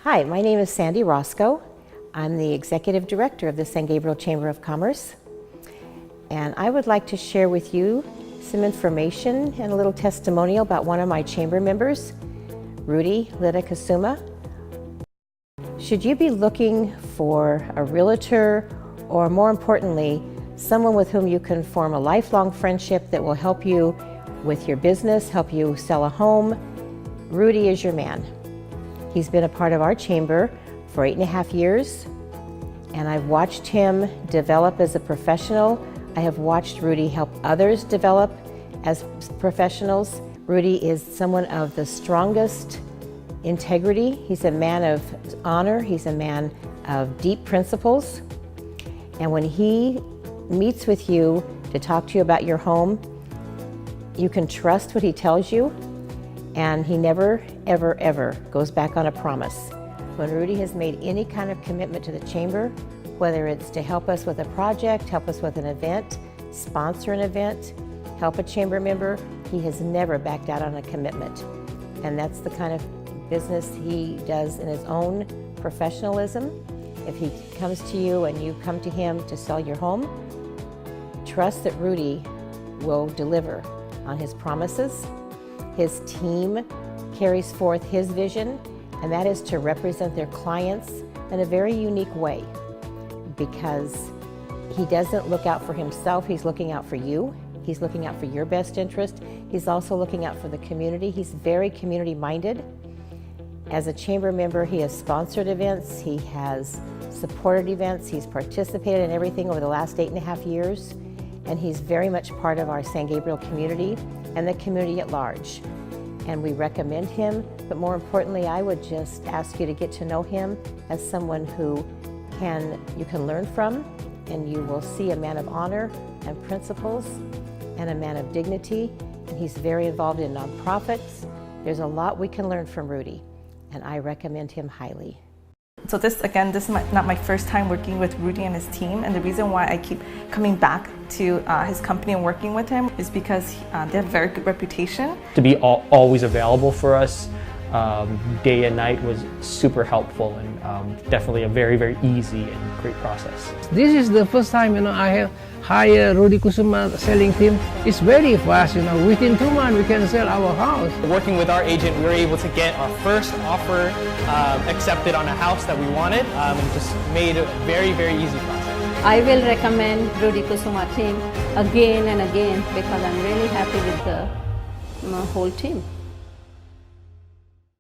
Hi, my name is Sandy Rosco. I'm the Executive Director of the San Gabriel Chamber of Commerce. And I would like to share with you some information and a little testimonial about one of my chamber members, Rudy Kusuma. Should you be looking for a realtor, or more importantly, someone with whom you can form a lifelong friendship that will help you with your business, help you sell a home, Rudy is your man. He's been a part of our chamber for 8.5 years, and I've watched him develop as a professional. I have watched Rudy help others develop as professionals. Rudy is someone of the strongest integrity. He's a man of honor. He's a man of deep principles. And when he meets with you to talk to you about your home, you can trust what he tells you, and he never, ever, ever goes back on a promise. When Rudy has made any kind of commitment to the chamber, whether it's to help us with a project, help us with an event, sponsor an event, help a chamber member, he has never backed out on a commitment. And that's the kind of business he does in his own professionalism. If he comes to you and you come to him to sell your home, trust that Rudy will deliver on his promises. His team carries forth his vision, and that is to represent their clients in a very unique way, because he doesn't look out for himself, he's looking out for you. He's looking out for your best interest. He's also looking out for the community. He's very community-minded. As a chamber member, he has sponsored events, he has supported events, he's participated in everything over the last 8.5 years, and he's very much part of our San Gabriel community and the community at large. And we recommend him, but more importantly, I would just ask you to get to know him as someone who you can learn from, and you will see a man of honor and principles and a man of dignity. And he's very involved in nonprofits. There's a lot we can learn from Rudy, and I recommend him highly. So this is not my first time working with Rudy and his team, and the reason why I keep coming back to his company and working with him is because they have a very good reputation. To be always available for us day and night was super helpful, and definitely a very, very easy and great process. This is the first time I have hired Rudy Kusuma selling team. It's very fast, within 2 months we can sell our house. Working with our agent, we were able to get our first offer accepted on a house that we wanted, and just made a very, very easy process. I will recommend Rudy Kusuma team again and again because I'm really happy with the whole team.